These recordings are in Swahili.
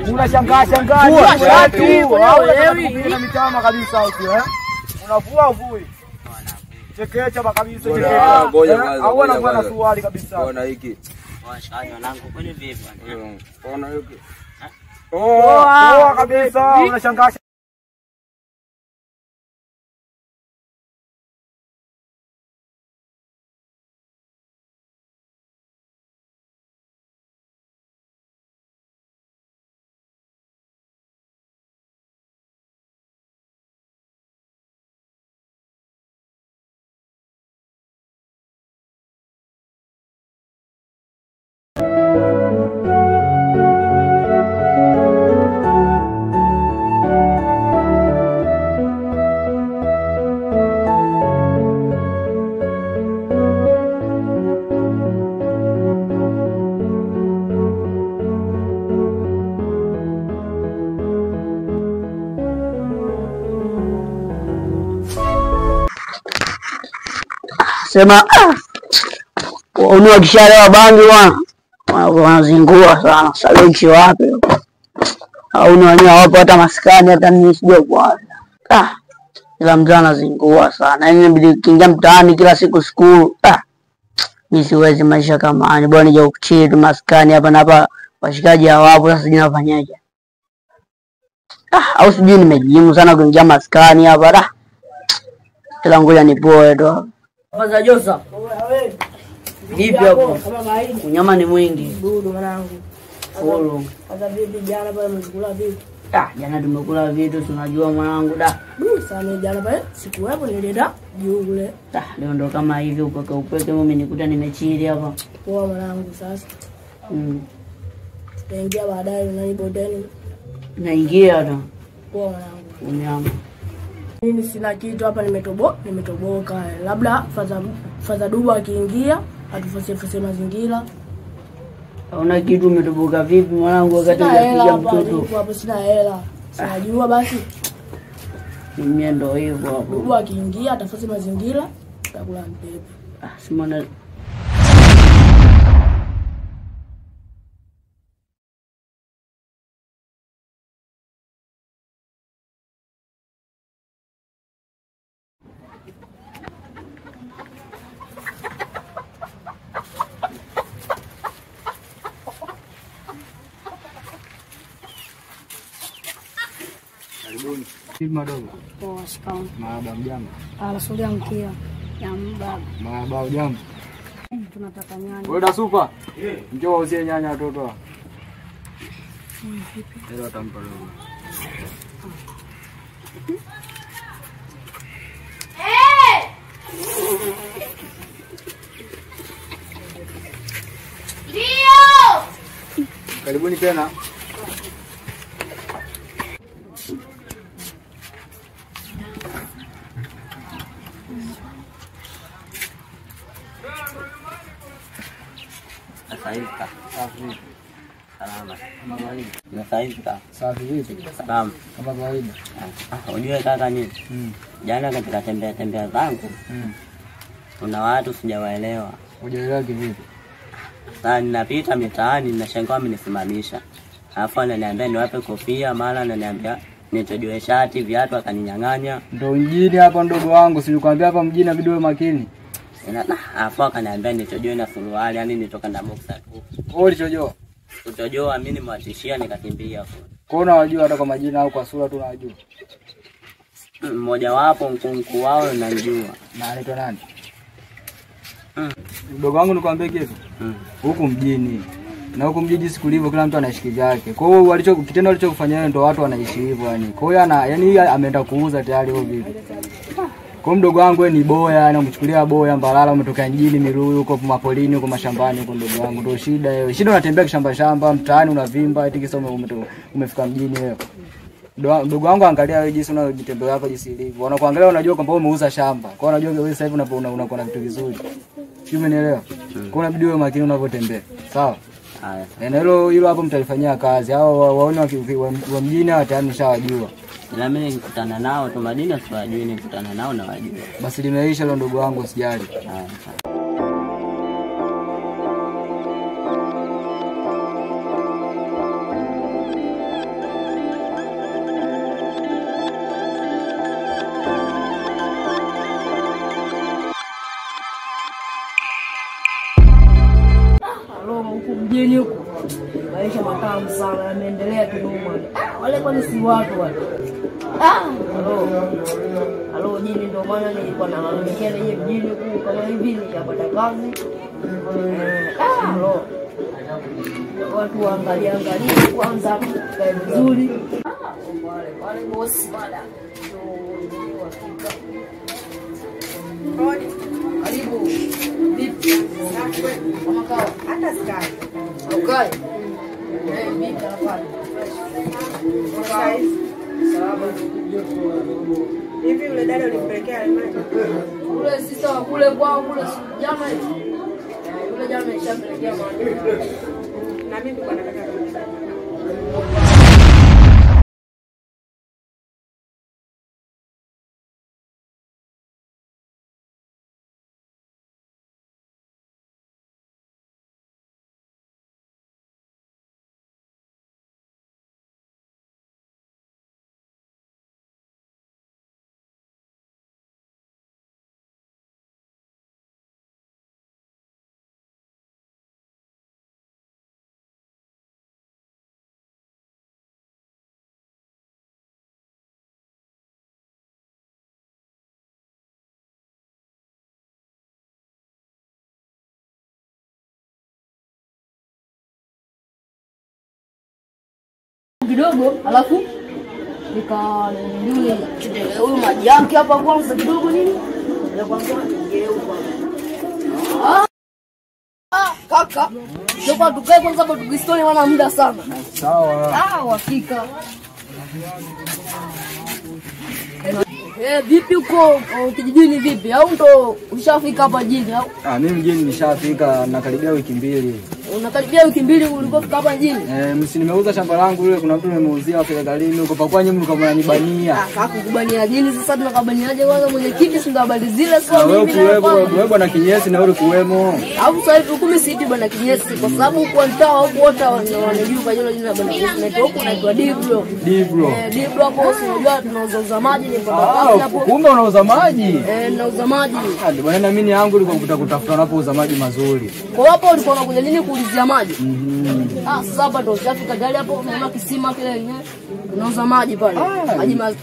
Unashangaa shangaa shati wewe na mitama kabisa huko unavua uvui. Chekecha kabisa chekecha. Au anakuwa na suali kabisa. Ona hiki. Washikaji wanangu kwani vipi bwana? Ona hiki. Kabisa unashangaa. Sema unua kishalewa bangi bwana. Wanazingua sana. Saliki wapi? Au ni wenyewe wapo hata maskani hata mimi sijui kwa. Ila mzee anazingua sana. Yaani inabidi kingia mtaani kila siku school. Mimi siwezi maisha kama haya. Bwana nije kuchili maskani hapa na hapa washikaji hawapo sasa sijui nafanyaje. Au sijui nimejimu sana kuingia maskani hapa. Ila ngoja nipoe tu. Kwanza Josa. Vipi hapo? Unyama ni mwingi. Dudu mwanangu. Fulu. Sasa vipi jana pale mlikula vipi? Jana tumekula vitu tunajua mwanangu da. Sana jana pale siku hapo nileta juu kule. Leo ndo kama hivi upeke mimi nikuta nimechili hapa. Poa mwanangu sasa. Naingia baadaye nani bodeni. Naingia ndo. Poa mwanangu. Unyama. Mimi sina kitu hapa nimetoboka. Labda Faza Duba akiingia atufose mazingira. Una kitu umetoboka vipi mwanangu wakati unapiga mtoto? Hapo sina hela. Sinajua basi. Mimi ndo hivyo hapo. Duba akiingia atafose mazingira tutakula mpepe. Simona Madogo. Poa shikamoo. Marahaba mjambo. Alasuli mkia. Jambo. Marahaba jambo. Tunataka nyanya. Wewe da super. Njoo uzie nyanya watoto. Leo atampa leo. Karibuni tena. Saifka. Safi. Salama. Magharibi. Na Saifka. Safi vipi? Salama. Kama kawaida. Unajua kaka nini? Jana katika tembea zangu. Kuna watu sijawaelewa. Hujaelewa kivipi? Sasa ninapita mitaani ninashangaa amenisimamisha. Alafu ananiambia niwape kofia, mara ananiambia nitojoe shati, viatu akaninyang'anya. Ndio mjini hapa ndogo wangu, si nilikwambia hapa mjini inabidi uwe makini. Alafu akaniambia nitojoe na suruali, yani nitoka na boxer tu. Wewe ulichojoa? Kutojoa mimi nimewatishia nikakimbia hapo. Kwa unawajua hata kwa majina au kwa sura tu unawajua? Mmoja wapo mkuu wao najua. Na anaitwa nani? Mdogo wangu nikwambie kitu. Huku mjini. Na huku mjini siku hivyo kila mtu anashiki yake. Kwa hiyo kitendo alichokufanya yeye ndio watu wanaishi hivyo yani. Kwa hiyo yani ameenda kuuza tayari huko vipi. Kwa mdogo wangu wewe ni boya, na umchukulia boya Mbalala, umetoka mjini Miruyu huko mapolini huko mashambani huko mdogo wangu. Ndio shida hiyo. Shida unatembea shamba mtaani unavimba eti kisa umefika mjini wewe. Ndugu wangu angalia wewe jinsi unajitembea hapa jinsi ilivyo. Wanakuangalia unajua kwamba wewe umeuza shamba. Kwa hiyo unajua wewe sasa hivi unakuwa na vitu vizuri. Sio umenielewa? Kwa unabidi wewe makini unavyotembea. Sawa? Haya. Na hilo hapo mtalifanyia kazi. Hao waone wa mjini hao tayari mshawajua. Na mimi nikutana nao tu madini siwajui, nikutana nao na wajua. Basi limeisha hilo ndugu wangu usijali. Haya. Wale kwani si watu wale. Halo jini, ndio maana nilikuwa nalalamikia yeye mjini huko kama hivi nitapata kazi. Halo. Watu waangalia kwanza kae vizuri. Wale bosi bada. Karibu. Vipi? Kama kawa hata sky. Okay. Vipi hapa? Hivi yule dada ulimpelekea maji? Ule sisa kule kwao kule jana hivi. Yule jana nishampelekea maji. Na mimi kwa nataka kidogo, alafu nikanunua huyu maji yake hapa kwanza kidogo nini? Ya kwanza ngeuka. Kaka. Sasa tukae kwanza hapo tukistoni wana muda sana. Sawa. Hakika. Vipi uko kijijini vipi? Au ndo ushafika hapa jijini au? Mimi mjini nishafika nakaribia wiki 2. Unakaribia wiki 2 ulipofika hapa jijini? Msi nimeuza shamba langu yule, kuna mtu nimemuuzia hapo galini huko pakwa nyinyi mlikuwa mnanibania. Kakukubania nini sasa tunakabaniaje kwanza mwenyekiti si ndo habari zile sio mimi na wewe bwana Kinyesi na wewe kuwemo. Au sasa hivi huko si bwana Kinyesi kwa sababu kwa mtaa huko wote wanajua kwa jina bwana Kinyesi na huko naitwa Dibro. Dibro hapo unajua tunauza maji ni kwa hapo. Kumbe unauza maji? Nauza maji. Ndio bwana na mimi yangu ilikuwa kutafuta unapouza maji mazuri. Kwa hapo ulikuwa unakuja nini kuulizia maji? Sasa hapa ndo ushafika gari hapo unaona kisima kile yenyewe. Unauza maji pale.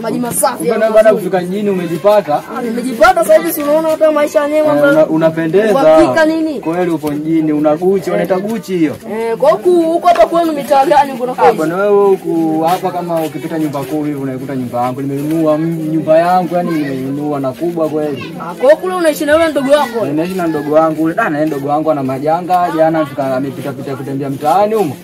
Maji masafi. Kumbe baada kufika jijini umejipata? Nimejipata sasa hivi unaona hata maisha yenyewe mambo. Unapendeza. Unapika nini? Kweli upo mjini una Gucci, unaita Gucci hiyo. Kwa huko hapa kwenu mitaa gani kuna kwa? Bwana wewe huku hapa kama ukipita nyumba kuu hivi unaikuta nyumba yangu. Nimenunua nyumba yangu yani nimenunua na kubwa kweli. Kwa hiyo kule unaishi na yule ndugu wako? Naishi na ndugu wangu yule. Na ndugu wangu ana majanga, jana amepita kutembea mtaani huko.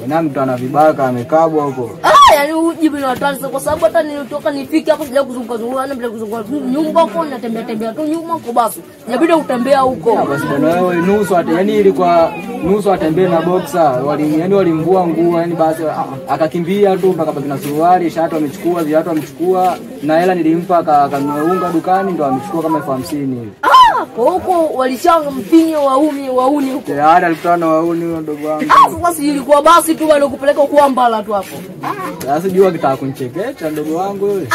Na mtu ana vibaka amekabwa huko. Yaani ujibu ni watani kwa sababu hata nilitoka nifike hapo sija kuzunguka na bila kuzunguka nyumba huko natembea tu nyuma huko basi. Inabidi utembea huko. Basi bwana wewe nusu hata yani ilikuwa nusu atembee na boxer. Walimvua nguo yani basi akakimbia tu mpaka baki na suruali, shati amechukua, viatu amechukua na hela nilimpa akanunua dukani ndo amechukua kama 50 hivi. Kwa huko walishanga mpinyo wauni huko. Tayari alikutana na wauni huyo ndugu wangu. Sasa ilikuwa basi tu wale kupeleka kwa Mbala tu hapo. Sasa jua kitaka kunichekecha ndugu wangu yule.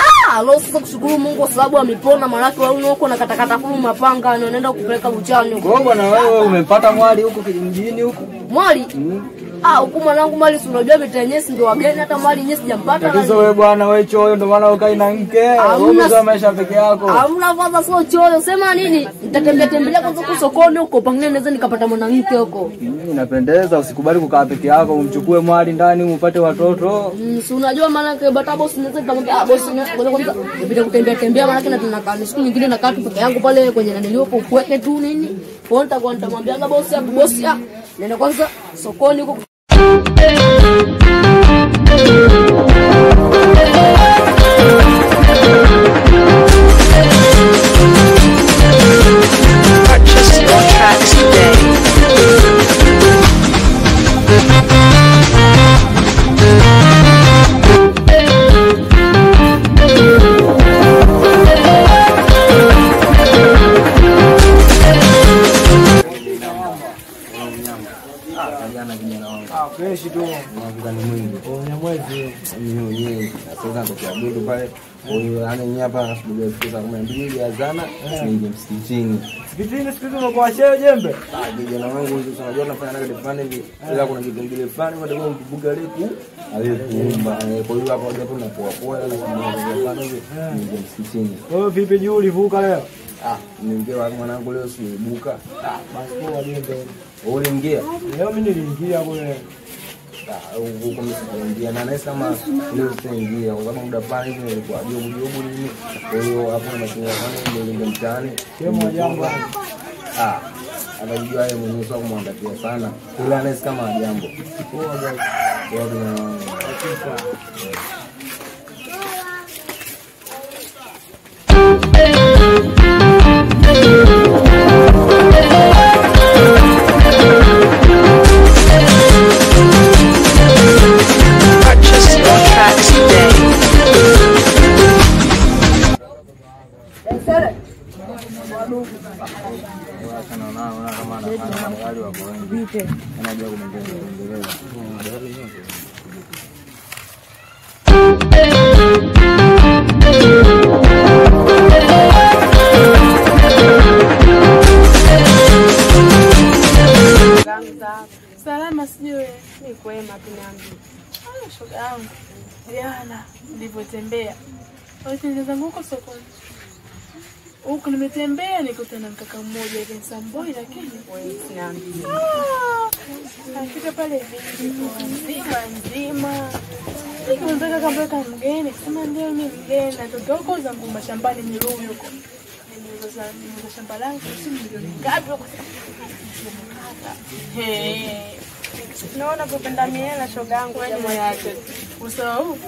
Leo sasa kushukuru Mungu kwa sababu amepona maraki wauni huko na katakata fumu mapanga anaenda kupeleka buchani huko. Kwa bwana wewe umepata mwali huko kijijini huko? Mwali? Huko mwanangu mali si unajua mitenyesi ndio wageni hata mali nyesi sijampata. Tatizo wewe bwana wewe choyo ndio maana ukai na mke. Wewe za maisha peke yako. Hamna kwanza sio choyo. Sema nini? Nitatembea kwanza huko sokoni huko pengine naweza nikapata mwanamke huko. Inapendeza usikubali kukaa peke yako umchukue mwali ndani upate watoto. Si unajua maana yake bata boss naweza nikamwambia boss ngoja kwanza nipite kutembea maana yake na tunakaa siku nyingine nakaa tu peke yangu pale kwenye nani hapo kuweke tu nini. Kwa nitakuwa nitamwambia boss hapo boss nenda kwanza sokoni huko. Purchase your tracks today. Fresh tu. Mwezi. sasa kwa bidu pale. Huyo ananyia hapa asubuhi kutoka 12 azana nije msikitini. Msikitini siku hizo unakuwa sheo jembe. Vijana wangu ndio tunajua tunafanya naga defani hivi. Ila kuna kipengele fulani kwa sababu mbuga letu alikuumba. Kwa hiyo hapo hapo tunapoa poa na defani hivi nije msikitini. Wewe vipi juu ulivuka leo? Niingia mwanangu leo sibuka. Basi kwa jembe. Uliingia? Leo mimi niliingia kule. Huko msiingia na nesa kama leo sitaingia kwa sababu muda fulani hivi nilikuwa jobu nini. Kwa hiyo hapo nashinda sana ndio mtaani. Sema jambo. Anajua yeye mwenyewe sio kumwangalia sana. Ila nesa kama jambo. Poa basi. Purchase your tracks today. Salama sijui ni kwema tunaambia. Shoga yangu. Jana nilipotembea. Walitembea zangu huko sokoni. Huko nimetembea nikutana na mkaka mmoja hivi Samboi lakini wewe sinaambia. Afika pale nzima. Nikamtaka kambeka mgeni, sema ndio mimi mgeni natoka huko zangu mashambani Miruyu huko. Nimeuza shamba langu si milioni ngapi huko. Naona kupenda miela shoga yangu jamaa yake. Usahau.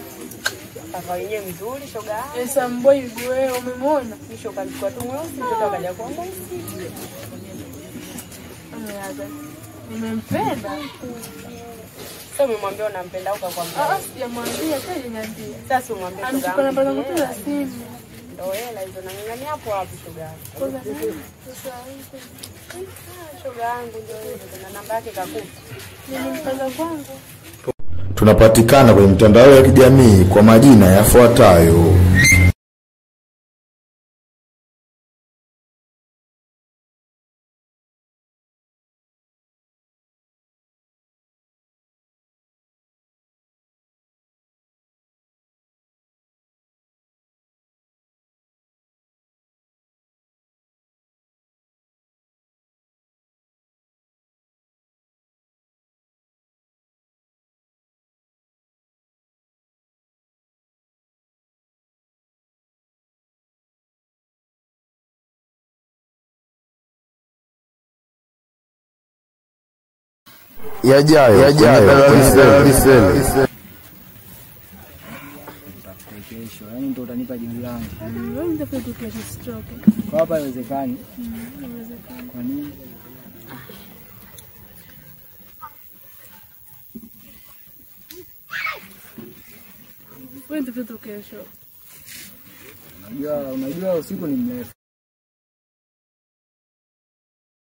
Kaka yeye mzuri shoga yangu. Samboi hivi wewe umemwona? Ni shoga alikuwa tu mweusi mtoto akaja kwa mweusi. Nimempenda. Sasa umemwambia unampenda au kakwambia? Sijamwambia, sasa niambia. Sasa umwambie shoga yangu. Anachukua namba zangu za simu. Ndio hela hizo nang'ang'ania hapo shoga yangu. Shoga yangu ndio hizo na namba yake kakupa. Nilimpenda kwangu. Tunapatikana kwenye mitandao ya kijamii kwa majina yafuatayo: yajayo Kesho, yani ndio utanipa jibu langu. Wewe ndio kesho stroke. Kwa hapa haiwezekani. Inawezekana. Kwa nini? Wewe ndio kesho. Unajua usiku ni mrefu.